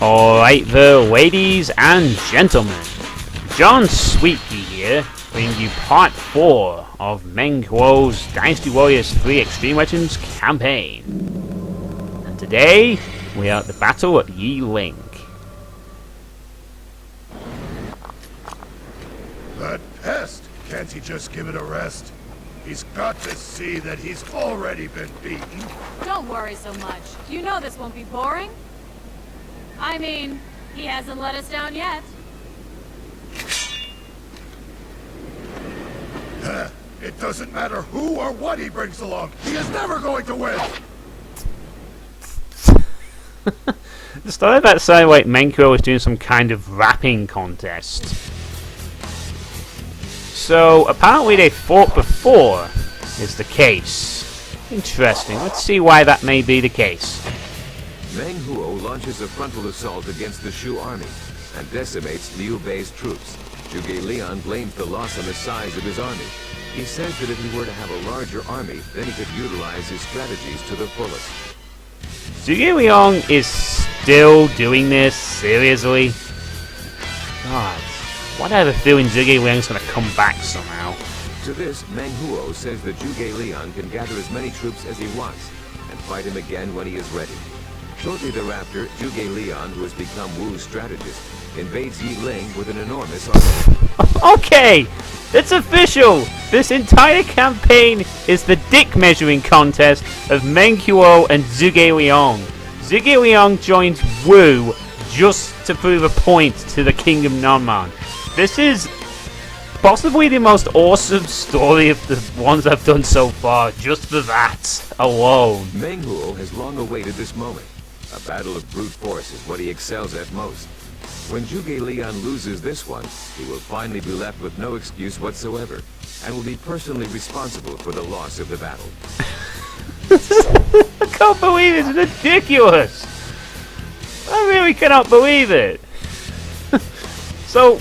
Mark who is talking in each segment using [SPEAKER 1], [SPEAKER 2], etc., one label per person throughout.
[SPEAKER 1] Alright, the ladies and gentlemen, John Suitepee here, bringing you part 4 of Meng Huo's Dynasty Warriors 3 Extreme Legends campaign. And today, we are at the battle at Yi Ling.
[SPEAKER 2] That pest! Can't he just give it a rest? He's got to see that he's already been beaten.
[SPEAKER 3] Don't worry so much. You know this won't be boring. I mean, he hasn't let us down yet.
[SPEAKER 2] It doesn't matter who or what he brings along. He is never going to win.
[SPEAKER 1] The story about sounded like Meng Huo was doing some kind of rapping contest. So apparently they fought before, is the case. Interesting. Let's see why that may be the case.
[SPEAKER 4] Meng Huo launches a frontal assault against the Shu army and decimates Liu Bei's troops. Zhuge Liang blames the loss on the size of his army. He says that if he were to have a larger army, then he could utilize his strategies to the fullest.
[SPEAKER 1] Zhuge Liang is still doing this? Seriously? God, why do I have a feeling Zhuge Liang's gonna come back somehow?
[SPEAKER 4] To this, Meng Huo says that Zhuge Liang can gather as many troops as he wants and fight him again when he is ready. Shortly thereafter, Zhuge Liang, who has become Wu's strategist, invades Yi Ling with an enormous army.
[SPEAKER 1] Okay! It's official! This entire campaign is the dick measuring contest of Meng Huo and Zhuge Liang. Zhuge Liang joins Wu just to prove a point to the Kingdom Nanman. This is possibly the most awesome story of the ones I've done so far, just for that alone.
[SPEAKER 4] Meng Huo has long awaited this moment. A battle of brute force is what he excels at most. When Zhuge Liang loses this one, he will finally be left with no excuse whatsoever, and will be personally responsible for the loss of the battle.
[SPEAKER 1] I can't believe it. It's ridiculous. I really cannot believe it. So,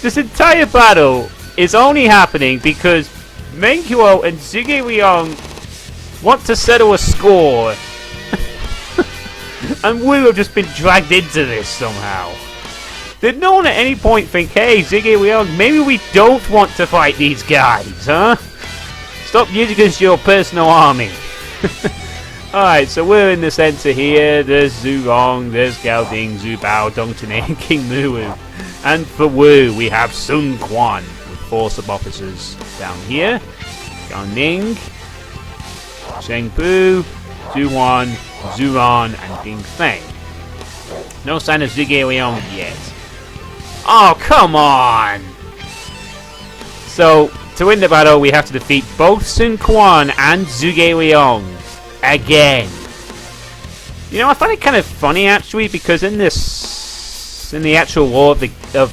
[SPEAKER 1] this entire battle is only happening because Meng Huo and Zhuge Liang want to settle a score. And we have just been dragged into this somehow. Did no one at any point think, hey, Zhuge Liang, maybe we don't want to fight these guys, huh? Stop using us your personal army. Alright, so we're in the center here. There's Zhu Rong, there's Gao Ding, Zhu Bao, Dong Tenei, and King Muwu. And for Wu, we have Sun Quan with 4 sub-officers down here. Gao Ning, Sheng Pu, Zhu Wan, Zhu Ran, and Ding Feng. No sign of Zhuge Liang yet. Oh, come on! So, to win the battle, we have to defeat both Sun Quan and Zhuge Liang. Again. You know, I find it kind of funny, actually, because in the actual war of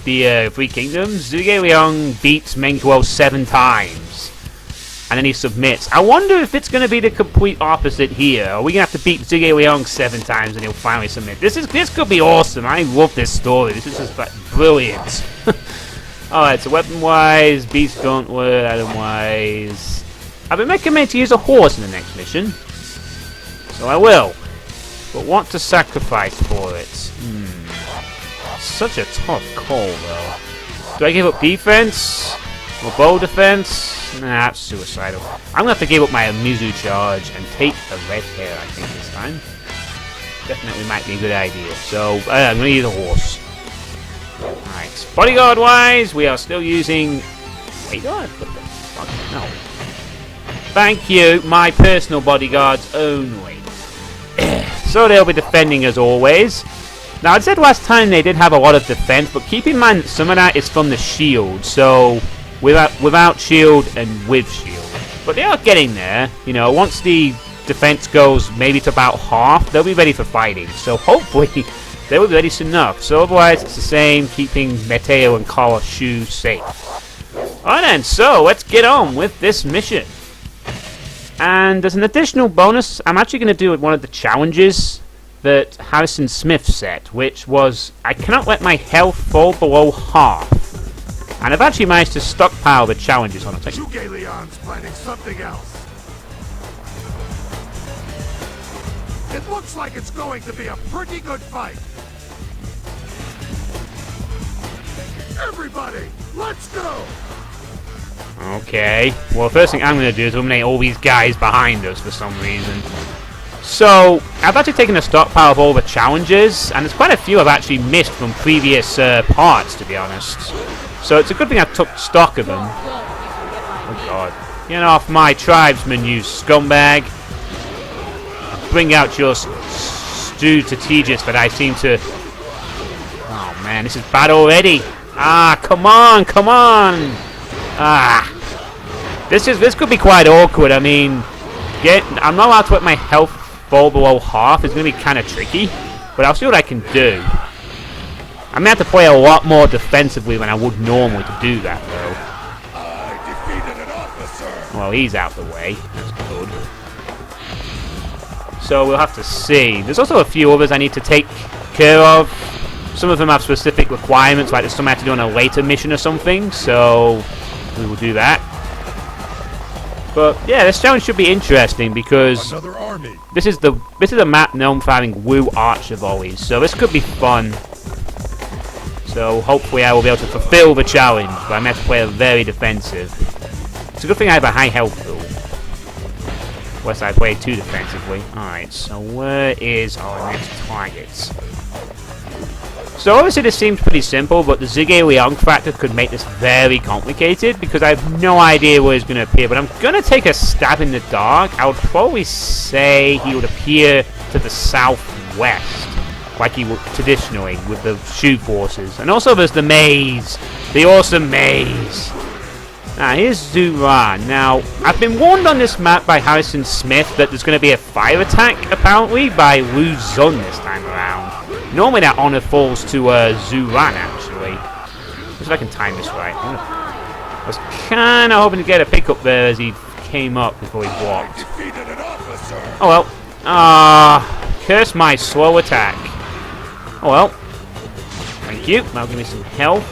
[SPEAKER 1] the Three Kingdoms, Zhuge Liang beats Meng Huo 7 times. And then he submits. I wonder if it's going to be the complete opposite here. Are we going to have to beat Zhuge Liang 7 times and he'll finally submit? This could be awesome. I love this story. This is just brilliant. Alright, so weapon-wise, Beast Gauntlet, item-wise. I've been recommended to use a horse in the next mission. So I will. But what to sacrifice for it? Such a tough call, though. Do I give up defense? Or bow defense? Nah, that's suicidal. I'm gonna have to give up my Mizu charge and take a red hair, I think, this time. Definitely might be a good idea. So, I'm gonna use a horse. Alright. Bodyguard-wise, we are still using... Bodyguard? What the fuck? No. Thank you, my personal bodyguards only. So they'll be defending as always. Now, I said last time they did have a lot of defense, but keep in mind that some of that is from the shield, so... Without shield and with shield. But they are getting there. You know, once the defense goes maybe to about half, they'll be ready for fighting. So hopefully they will be ready soon enough. So otherwise it's the same, keeping Meteo and Kala Shu safe. Alright then, so let's get on with this mission. And there's an additional bonus I'm actually going to do with one of the challenges that Harrison Smith set, which was I cannot let my health fall below half. And I've actually managed to stockpile the challenges on it.
[SPEAKER 2] Zhuge Liang's planning something else. It looks like it's going to be a pretty good fight. Everybody, let's go!
[SPEAKER 1] Okay. Well, first thing I'm going to do is eliminate all these guys behind us for some reason. So, I've actually taken a stockpile of all the challenges, and there's quite a few I've actually missed from previous parts, to be honest. So it's a good thing I took stock of them. Oh god. Get off my tribesman, you scumbag. Bring out your strategies that I seem to... Oh man, this is bad already. Ah, come on, come on. Ah. This could be quite awkward. I mean, I'm not allowed to let my health fall below half. It's going to be kind of tricky, but I'll see what I can do. I'm going to have to play a lot more defensively than I would normally to do that, though.
[SPEAKER 2] I defeated an officer.
[SPEAKER 1] Well, he's out the way. That's good. So we'll have to see. There's also a few others I need to take care of. Some of them have specific requirements, like there's some I have to do on a later mission or something, so we will do that. But yeah, this challenge should be interesting because
[SPEAKER 2] Another army.
[SPEAKER 1] this is a map known for having Wu archer volleys, so this could be fun. So hopefully I will be able to fulfill the challenge, but I'm going to have to play very defensive. It's a good thing I have a high health pool. Unless I play too defensively. Alright, so where is our next target? So obviously this seems pretty simple, but the Zhuge Liang factor could make this very complicated because I have no idea where he's going to appear. But I'm going to take a stab in the dark. I would probably say he would appear to the southwest, like he would traditionally with the Shu forces. And also there's the maze, the awesome maze. Now here's Zuran. Now I've been warned on this map by Harrison Smith that there's going to be a fire attack apparently by Wu Zun this time around. Normally that honor falls to Zuran actually. Let's see if I can time this right. I was kind of hoping to get a pickup there as he came up before he walked. Oh well. Curse my slow attack. Oh well. Thank you. That'll give me some health.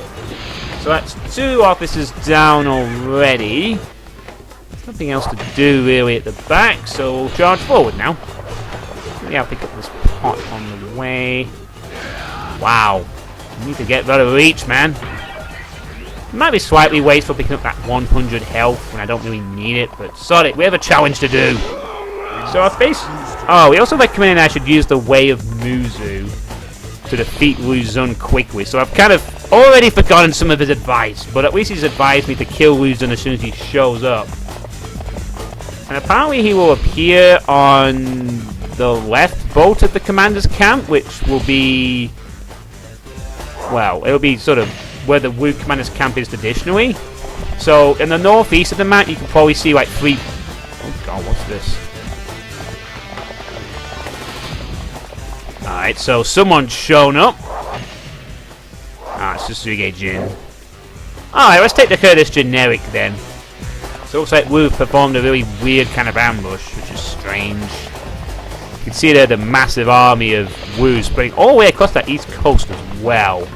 [SPEAKER 1] So that's 2 officers down already. There's nothing else to do really at the back, so we'll charge forward now. Maybe I'll pick up this pot on the way. Wow. I need to get better reach, man. It might be slightly wasteful picking up that 100 health when I don't really need it, but sod it, we have a challenge to do. So our face... Oh, we also recommended I should use the Way of Muzu to defeat Wu Zun quickly. So I've kind of already forgotten some of his advice, but at least he's advised me to kill Wu Zun as soon as he shows up. And apparently he will appear on the left boat at the commander's camp, which will be... Well, it'll be sort of where the Wu commander's camp is traditionally. So in the northeast of the map, you can probably see like 3... Oh god, what's this? Alright, so someone's shown up. Ah, it's just Zhuge Jin. Alright, let's take the care of this generic then. So it looks like Wu performed a really weird kind of ambush, which is strange. You can see there the massive army of Wu spreading all the way across that east coast as well.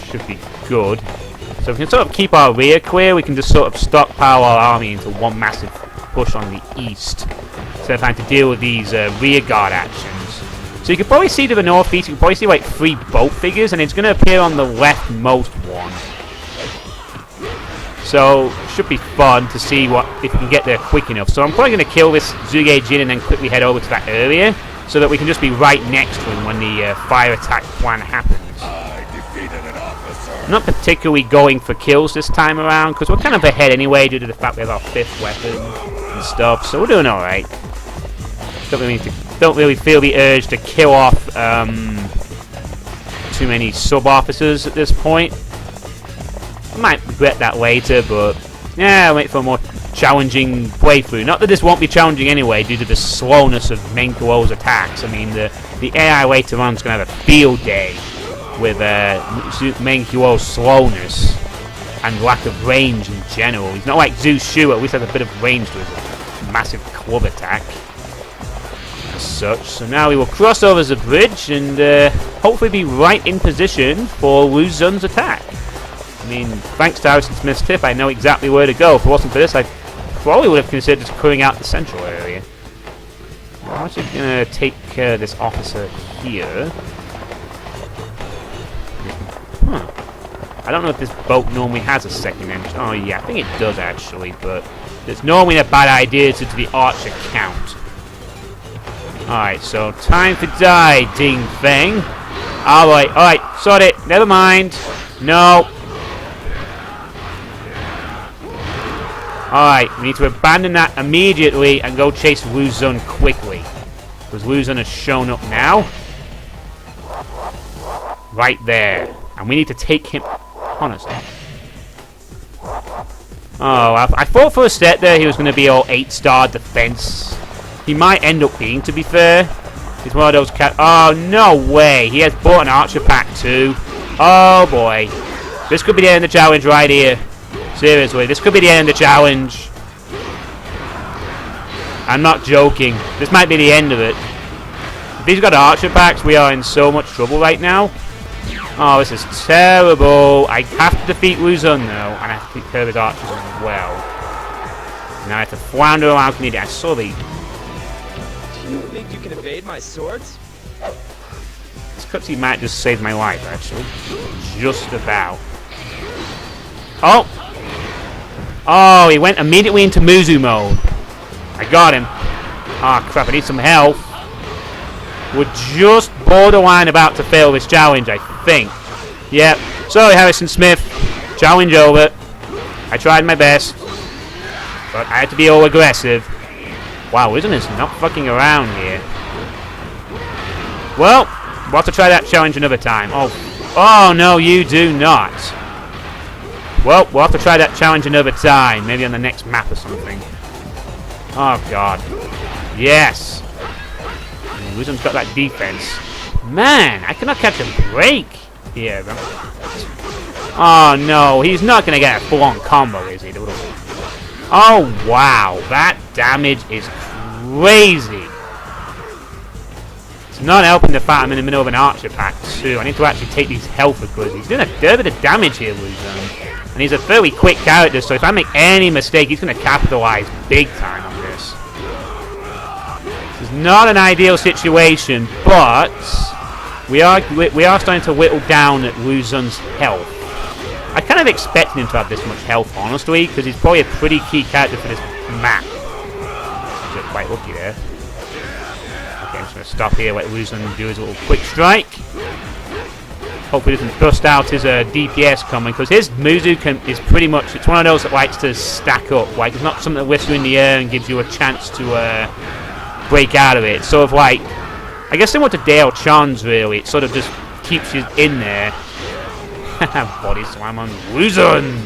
[SPEAKER 1] Should be good. So if we can sort of keep our rear clear, we can just sort of stockpile our army into one massive push on the east, instead of having to deal with these rear guard actions. So you can probably see to the northeast, you can probably see like 3 boat figures, and it's going to appear on the leftmost one. So it should be fun to see what if we can get there quick enough. So I'm probably going to kill this Zhuge Jin and then quickly head over to that area, so that we can just be right next to him when the fire attack plan happens. I'm not particularly going for kills this time around, because we're kind of ahead anyway due to the fact we have our 5th weapon and stuff, so we're doing alright. Don't really feel the urge to kill off too many sub-officers at this point. I might regret that later, but yeah, I'll wait for a more challenging playthrough. Not that this won't be challenging anyway due to the slowness of Meng Huo's attacks. I mean, the AI later on is going to have a field day with Meng Huo's slowness and lack of range in general. He's not like Zhu Shu, at least has a bit of range to his massive club attack as such. So now we will cross over the bridge and hopefully be right in position for Wu Zun's attack. I mean, thanks to Harrison Smith's tip, I know exactly where to go. If it wasn't for this, I probably would have considered just clearing out the central area. I'm actually going to take care of this officer here. I don't know if this boat normally has a second engine. Oh yeah, I think it does actually, but it's normally a bad idea to the archer count. Alright, so time for die, Ding Feng. Alright, sorry, never mind. No. Alright, we need to abandon that immediately and go chase Wu Zun quickly. Because Wu Zun has shown up now. Right there. And we need to take him... Honestly. Oh, I thought for a set there he was going to be all 8-star defense. He might end up being, to be fair. He's one of those cat... Oh, no way. He has bought an archer pack too. Oh, boy. This could be the end of the challenge right here. Seriously, this could be the end of the challenge. I'm not joking. This might be the end of it. If he's got archer packs, we are in so much trouble right now. Oh, this is terrible. I have to defeat Wu Zun, though. And I have to take care of his archers as well. Now I have to flounder around Canadian. I saw the...
[SPEAKER 5] Do you think you can evade my swords?
[SPEAKER 1] This cutscene might just save my life, actually. Just about. Oh! Oh, he went immediately into Muzu mode. I got him. Ah, crap, I need some help. We're just borderline about to fail this challenge, I think. Yep. Sorry, Harrison Smith. Challenge over. I tried my best. But I had to be all aggressive. Wow, isn't this not fucking around here? Well, we'll have to try that challenge another time. Oh no, you do not. Well, we'll have to try that challenge another time. Maybe on the next map or something. Oh, God. Yes. Wu Zun's got that defense. Man, I cannot catch a break here. Oh, no. He's not going to get a full-on combo, is he? Oh, wow. That damage is crazy. It's not helping the fact I'm in the middle of an archer pack, too. I need to actually take these health because he's doing a fair bit of damage here, Wu Zun. And he's a fairly quick character, so if I make any mistake, he's going to capitalize big time on this. This is not an ideal situation, but we are starting to whittle down at Wu Zun's health. I kind of expected him to have this much health, honestly, because he's probably a pretty key character for this map. Just quite lucky there. Okay, I'm just going to stop here, let Wu Zun do his little quick strike. Hopefully doesn't bust out his DPS coming, because his Muzu is pretty much, it's one of those that likes to stack up. Like, it's not something that lifts you in the air and gives you a chance to break out of it. It's sort of like, I guess similar to Dale Chan's, really. It sort of just keeps you in there. Body slam on Wu Zun.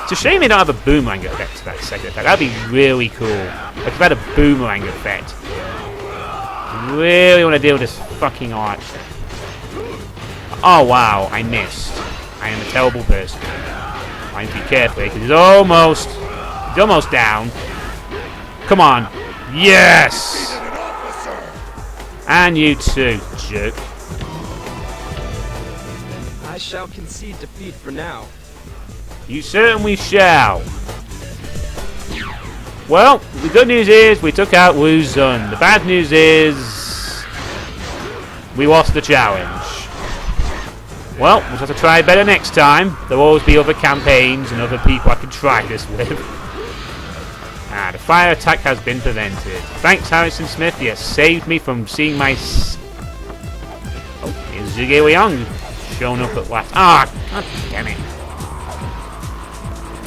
[SPEAKER 1] It's a shame they don't have a boomerang effect to that second effect. That'd be really cool. Like if they had a boomerang effect. Really want to deal with this fucking archer. Oh wow, I missed. I am a terrible person. I need to be careful because he's almost down. Come on. Yes! And you too, jerk.
[SPEAKER 5] I shall concede defeat for now.
[SPEAKER 1] You certainly shall. Well, the good news is we took out Wu Zun. The bad news is we lost the challenge. Well, we'll have to try better next time. There'll always be other campaigns and other people I can try this with. The fire attack has been prevented. Thanks, Harrison Smith. You saved me from seeing my... Oh, here's Zhuge Liang showing up at last. Ah, god damn it.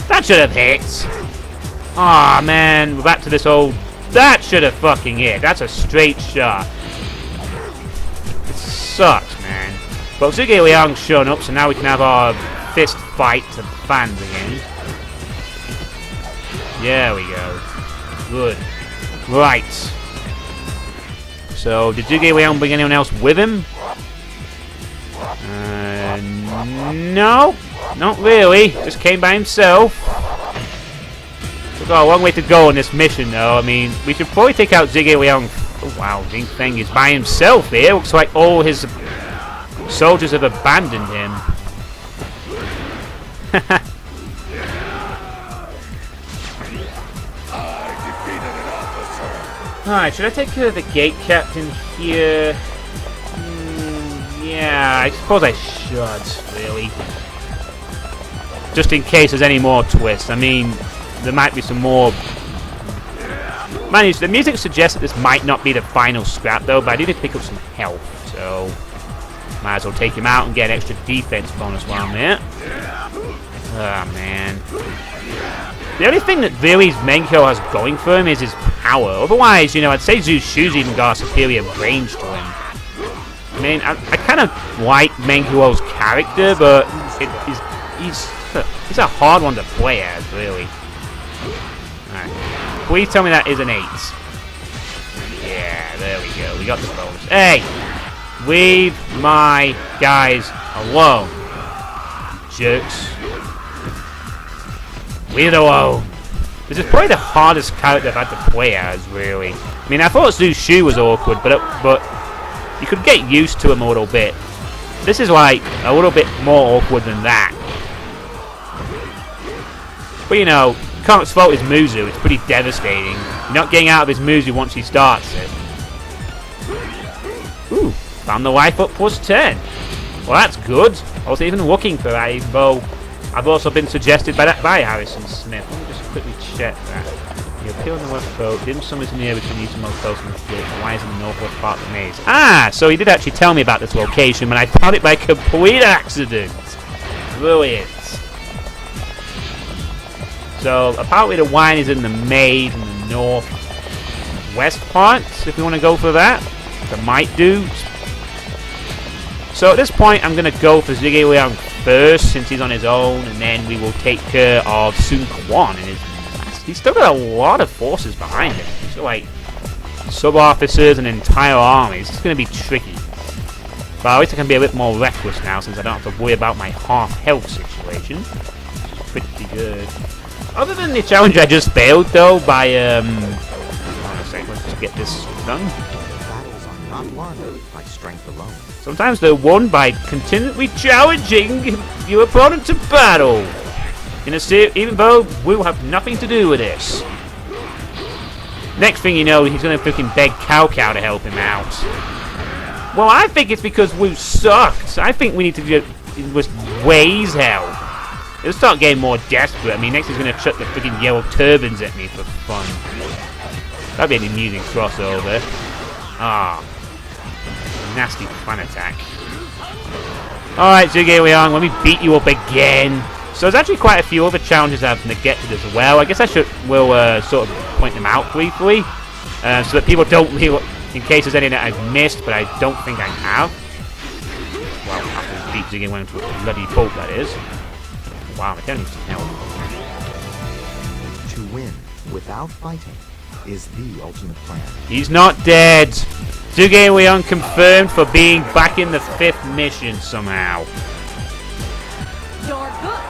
[SPEAKER 1] That should have hit. Ah, man. We're back to this old... That should have fucking hit. That's a straight shot. It sucks, man. But Zhuge Liang's shown up, so now we can have our fist fight to fans again. There we go. Good. Right. So, did Zhuge Liang bring anyone else with him? No. Not really. Just came by himself. We've got a long way to go on this mission, though. I mean, we should probably take out Zhuge Liang. Oh, wow. Ding Feng is by himself here. Looks like all his soldiers have abandoned him. Alright, should I take care of the gate captain here? Yeah, Yeah, I suppose I should, really. Just in case there's any more twists. I mean, there might be some more... Man, the music suggests that this might not be the final scrap, though, but I need to pick up some health, so... Might as well take him out and get an extra defense bonus while I'm there. Oh, man. The only thing that really Meng Huo has going for him is his power. Otherwise, you know, I'd say Zhu's shoes even got a superior range to him. I mean, I kind of like Meng Huo's character, but he's a hard one to play as, really. Alright. Please tell me that is an 8. Yeah, there we go. We got the bonus. Hey! Leave my guys alone. Jerks. Leave it alone. This is probably the hardest character I've had to play as, really. I mean, I thought Zhu's shoe was awkward, but you could get used to him a little bit. This is like a little bit more awkward than that. But you know, you can't fault his Muzu. It's pretty devastating. You're not getting out of his Muzu once he starts it. Ooh, found the life up +10. Well, that's good. I wasn't even looking for that, even though I've also been suggested by Harrison Smith. Let me just quickly check that. You appear on the west coast. Dim sum is near between you and most coast and the fleet. Lies in the northwest part of the maze. Ah, so he did actually tell me about this location, but I found it by complete accident. Brilliant. So apparently the wine is in the maze in the northwest part, if you want to go for that. The might do. So at this point, I'm going to go for Zhuge Liang first, since he's on his own, and then we will take care of Sun Quan. And he's still got a lot of forces behind him. He's got like sub-officers and entire armies. It's going to be tricky. But at least I can be a bit more reckless now, since I don't have to worry about my half-health situation. Which is pretty good. Other than the challenge I just failed, though, by, hold on a second, let's just get this done.
[SPEAKER 6] Battles are not won by strength alone.
[SPEAKER 1] Sometimes they're won by continually challenging your opponent to battle. Even though we'll have nothing to do with this. Next thing you know, he's going to freaking beg Cao Cao to help him out. Well, I think it's because Wu sucked. I think we need to get Wei's help. It'll start getting more desperate. I mean, next he's going to chuck the freaking yellow turbans at me for fun. That'd be an amusing crossover. Ah. Nasty plan attack. Alright, Zhuge Liang, let me beat you up again. So there's actually quite a few other challenges I have to get to as well. I guess we'll sort of point them out briefly. So that people don't really, in case there's any that I've missed, but I don't think I have. Well, after beat Zhuge Liang to a bloody pulp, that is. Wow, I don't need some help.
[SPEAKER 6] To win without fighting is the ultimate plan.
[SPEAKER 1] He's not dead. Zhuge Liang confirmed for being back in the 5th mission somehow.
[SPEAKER 3] You're good.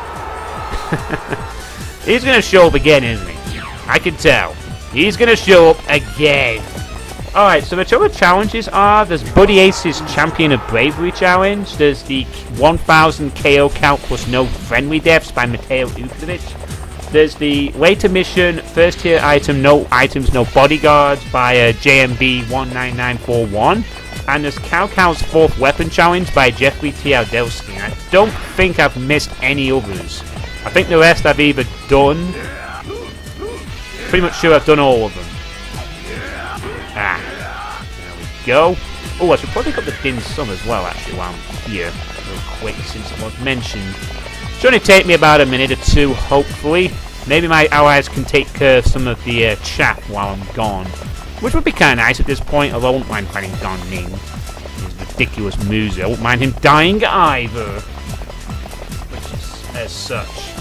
[SPEAKER 1] He's going to show up again, isn't he? I can tell. He's going to show up again. Alright, so the other challenges are, there's Buddy Ace's Champion of Bravery challenge, there's the 1000 KO count plus no friendly deaths by Mateo Ukovic, there's the later mission, first tier item, no items, no bodyguards by JMB 19941, and there's Cao Cao's 4th weapon challenge by Jeffrey Tialdelsky. I don't think I've missed any others. I think the rest I've either done, pretty much sure I've done all of them. Ah, there we go. Oh, I should probably pick up the dim sum as well, actually, while I'm here, real quick, since it was mentioned. Should only take me about a minute or two, hopefully. Maybe my allies can take care of some of the chaff while I'm gone, which would be kind of nice at this point, although I won't mind fighting Don Ning. His ridiculous Muzu. I won't mind him dying either. Which is as such.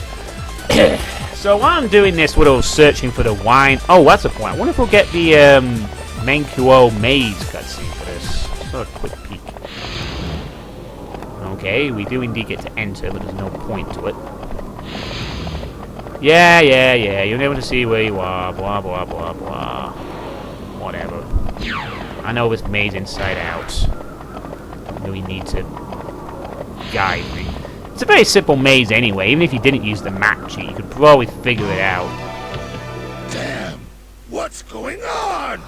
[SPEAKER 1] So while I'm doing this, what I was searching for the wine. Oh, that's a point. I wonder if we'll get the Meng Huo maze cutscene for this. Just sort of quick peek. Okay, we do indeed get to enter, but there's no point to it. Yeah, you're able to see where you are, blah, blah, blah, blah. Whatever. I know this maze inside out. You really need to guide me. It's a very simple maze anyway. Even if you didn't use the map cheat, you could probably figure it out.
[SPEAKER 2] Damn! What's going on?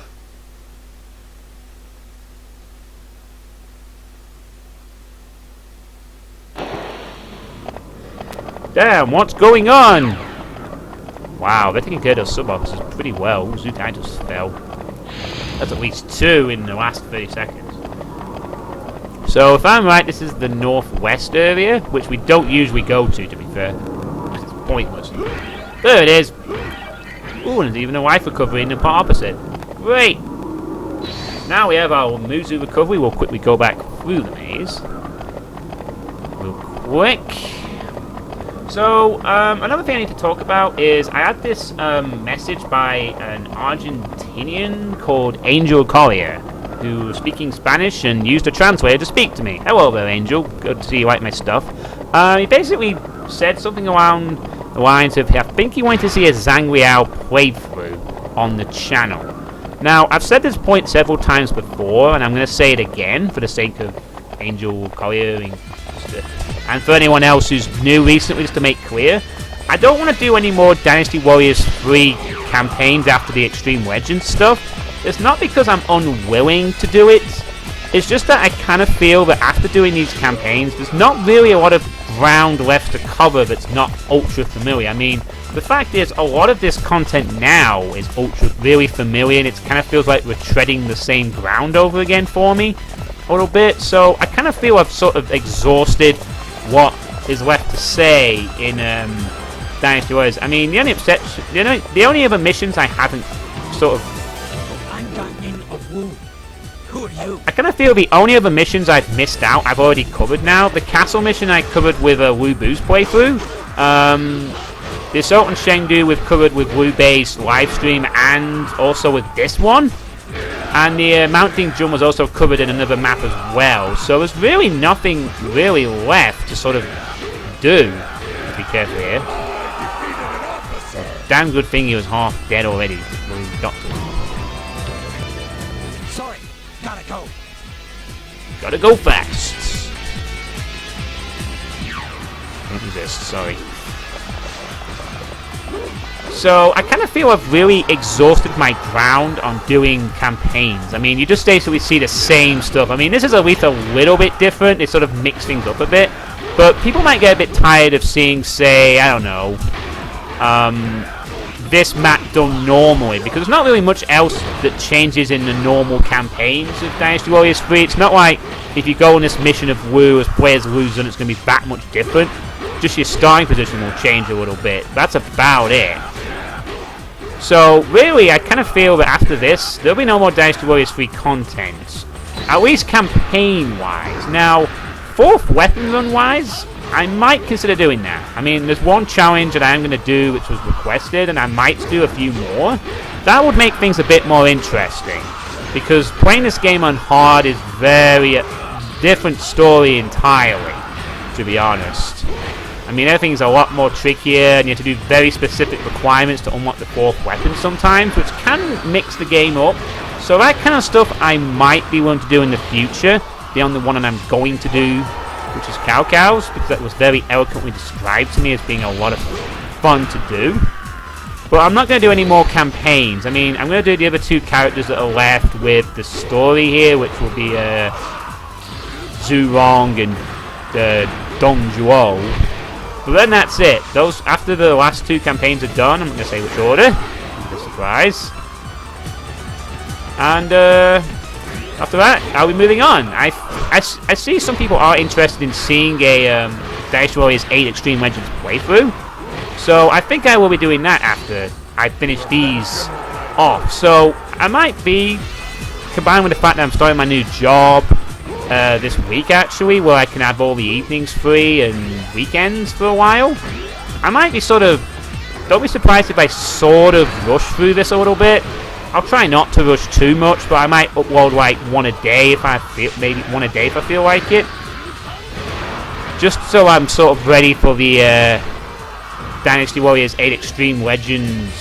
[SPEAKER 1] Damn, what's going on? Wow, they're taking care of those sub-officers pretty well. Suitepee just fell. That's at least 2 in the last 30 seconds. So, if I'm right, this is the northwest area, which we don't usually go to be fair. It's pointless. There it is! Ooh, and there's even a life recovery in the part opposite. Great! Now we have our Muzu recovery. We'll quickly go back through the maze. Real quick. So, another thing I need to talk about is I had this message by an Argentinian called Angel Collier, who was speaking Spanish and used a translator to speak to me. Hello there, Angel. Good to see you like my stuff. He basically said something along the lines of, I think he wanted to see a Zhang playthrough on the channel. Now, I've said this point several times before, and I'm going to say it again for the sake of Angel Collier and for anyone else who's new recently, just to make clear. I don't want to do any more Dynasty Warriors 3 campaigns after the Extreme Legends stuff. It's not because I'm unwilling to do it. It's just that I kind of feel that after doing these campaigns, there's not really a lot of ground left to cover that's not ultra familiar. I mean, the fact is, a lot of this content now is really familiar, and it kind of feels like we're treading the same ground over again for me a little bit. So I kind of feel I've sort of exhausted what is left to say in Dynasty Warriors. I mean, the only other missions I haven't sort of...
[SPEAKER 5] Who are you?
[SPEAKER 1] I kind of feel the only other missions I've missed out, I've already covered now. The castle mission I covered with a Wu Bu's playthrough. The Assault on Chengdu we've covered with Wu Bei's live stream and also with this one. And the Mounting Jun was also covered in another map as well. So there's really nothing really left to sort of do. Be careful here. Damn good thing he was half dead already when we got to him.
[SPEAKER 5] Sorry, gotta go.
[SPEAKER 1] Gotta go fast. Don't resist, sorry. So, I kind of feel I've really exhausted my ground on doing campaigns. I mean, you just basically see the same stuff. I mean, this is at least a little bit different. They sort of mix things up a bit. But people might get a bit tired of seeing, say, I don't know, this map done normally. Because there's not really much else that changes in the normal campaigns of Dynasty Warriors 3. It's not like if you go on this mission of Wu as players lose, then it's going to be that much different. Just your starting position will change a little bit. That's about it. So, really, I kind of feel that after this, there'll be no more Dynasty Warriors 3 content. At least campaign-wise. Now, 4th weapon run-wise, I might consider doing that. I mean, there's one challenge that I'm going to do which was requested, and I might do a few more. That would make things a bit more interesting. Because playing this game on hard is very different story entirely, to be honest. I mean, everything's a lot more trickier, and you have to do very specific requirements to unlock the 4th weapon sometimes, which can mix the game up. So that kind of stuff I might be willing to do in the future. The only one that I'm going to do, which is Cow Cows, because that was very eloquently described to me as being a lot of fun to do. But I'm not going to do any more campaigns. I mean, I'm going to do the other 2 characters that are left with the story here, which will be Zhu Rong and Dong Zhuo. But then that's it. Those after the last 2 campaigns are done, I'm not going to say which order. It's a surprise. And after that, I'll be moving on. I see some people are interested in seeing a Dynasty Warriors 8 Extreme Legends playthrough. So I think I will be doing that after I finish these off. So I might be, combined with the fact that I'm starting my new job this week actually, where I can have all the evenings free and weekends for a while. I might be sort of, don't be surprised if I sort of rush through this a little bit. I'll try not to rush too much, but I might upload like one a day if I feel, maybe one a day if I feel like it. Just so I'm sort of ready for the Dynasty Warriors 8 Extreme Legends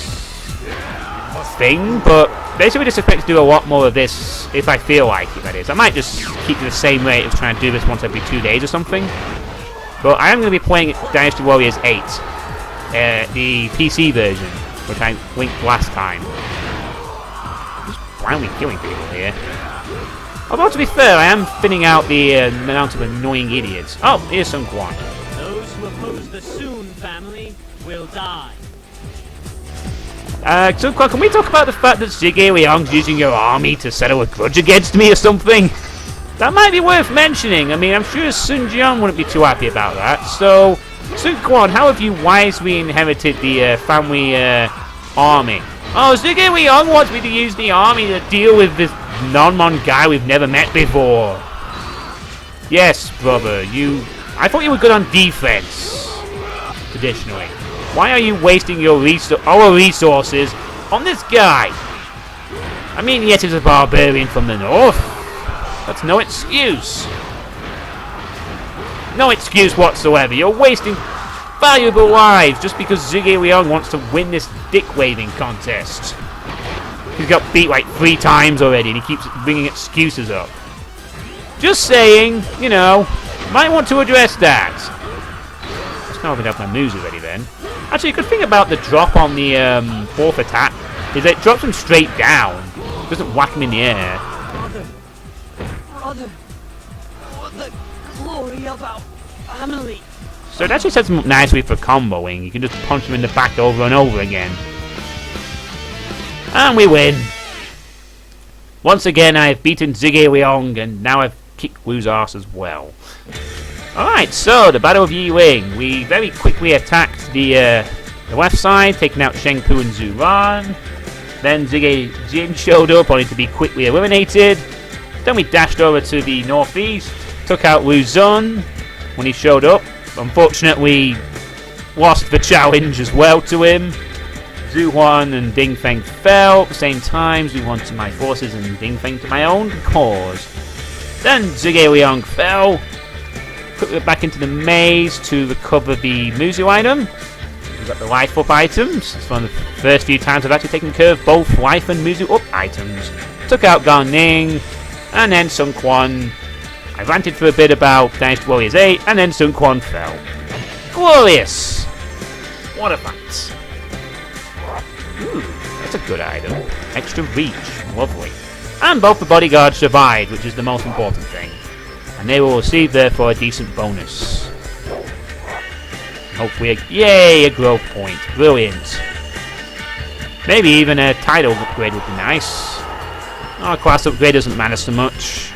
[SPEAKER 1] thing, but basically just expect to do a lot more of this if I feel like it, that is. I might just keep to the same rate of trying to do this once every 2 days or something. But I am going to be playing Dynasty Warriors 8, the PC version, which I linked last time. Just blindly killing people here. Although to be fair, I am thinning out the amount of annoying idiots. Oh, here's some Guan.
[SPEAKER 5] Those who oppose the Soon
[SPEAKER 7] family will die.
[SPEAKER 1] So can we talk about the fact that Zhuge Liang's using your army to settle a grudge against me or something? That might be worth mentioning. I mean, I'm sure Sun Jian wouldn't be too happy about that. So, Sun Quan, how have you wisely inherited the family army? Oh, Zhuge Liang wants me to use the army to deal with this non-mon guy we've never met before. Yes, brother, I thought you were good on defense, traditionally. Why are you wasting our resources on this guy? I mean, yes, he's a barbarian from the north. That's no excuse. No excuse whatsoever. You're wasting valuable lives just because Zhuge Liang wants to win this dick-waving contest. He's got beat like 3 times already and he keeps bringing excuses up. Just saying, you know, might want to address that. Let's not even have my moves already then. Actually, a good thing about the drop on the 4th attack is that it drops him straight down. It doesn't whack him in the air.
[SPEAKER 7] Brother, the glory of our family.
[SPEAKER 1] So it actually sets him up nicely for comboing. You can just punch him in the back over and over again. And we win. Once again, I've beaten Zhuge Liang, and now I've kicked Wu's ass as well. Alright, so the Battle of Yi Ling. We very quickly attacked the left side, taking out Shengpu and Zhu Ran. Then Zhuge Jin showed up, only to be quickly eliminated. Then we dashed over to the northeast, took out Wu Zun when he showed up. Unfortunately, lost the challenge as well to him. Zhu Huan and Ding Feng fell at the same time. Zhu Huan to my forces and Ding Feng to my own cause. Then Zhuge Liang fell. Quickly back into the maze to recover the Muzu item. We've got the life up items. It's one of the first few times I've actually taken care of both life and Muzu up items. Took out Gan Ning, and then Sun Quan. I ranted for a bit about Dynasty Warriors 8, and then Sun Quan fell. Glorious! What a fight. Ooh, that's a good item. Extra reach. Lovely. And both the bodyguards survived, which is the most important thing. And they will receive, therefore, a decent bonus. Hopefully, yay, a growth point. Brilliant. Maybe even a title upgrade would be nice. Oh, class upgrade doesn't matter so much.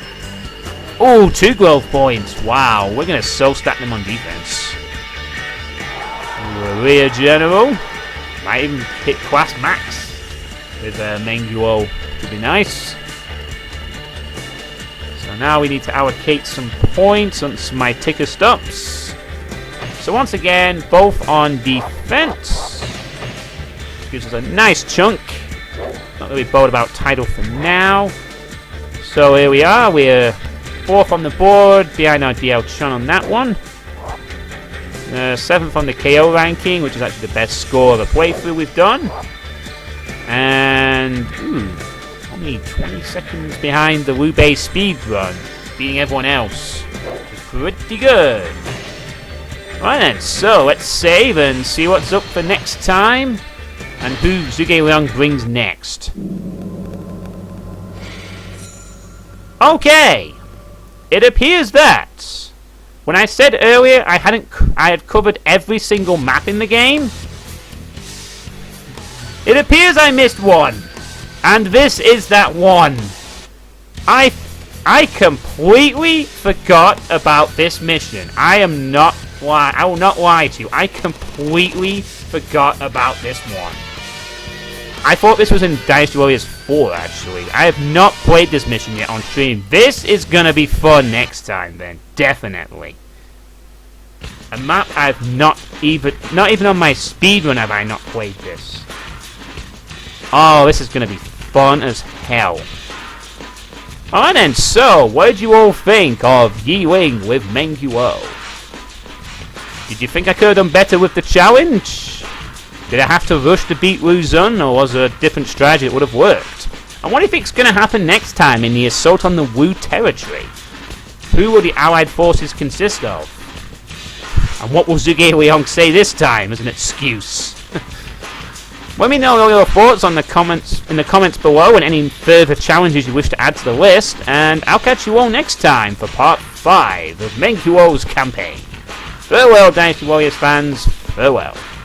[SPEAKER 1] Oh, 2 growth points. Wow, we're going to so stack them on defense. Ooh, a rear general. Might even hit class max with Meng Huo. Would be nice. So now we need to allocate some points on my ticker stops. So once again, both on defense. Gives us a nice chunk. Not really bothered about title for now. So here we are. We're 4th on the board, behind our DL Chun on that one. 7th on the KO ranking, which is actually the best score of the playthrough we've done. And only 20 seconds behind the Wu Bei speed run, beating everyone else. Pretty good. Right then, so let's save and see what's up for next time, and who Zhuge Liang brings next. Okay, it appears that when I said earlier I had covered every single map in the game, it appears I missed one, and this is that one. I completely forgot about this mission. I will not lie to you. I completely forgot about this one. I thought this was in Dynasty Warriors 4, actually. I have not played this mission yet on stream. This is gonna be fun next time, then. Definitely. A map I've not even on my speedrun have I not played this. Oh, this is gonna be fun as hell. Alright then, so, what did you all think of Yi Ling with Meng Huo? Did you think I could have done better with the challenge? Did I have to rush to beat Wu Zun, or was there a different strategy that would have worked? And what do you think's going to happen next time in the assault on the Wu territory? Who will the allied forces consist of? And what will Zhuge Liang say this time as an excuse? Let me know all your thoughts in the comments below, and any further challenges you wish to add to the list, and I'll catch you all next time for part 5 of Meng Huo's campaign. Farewell, Dynasty Warriors fans. Farewell.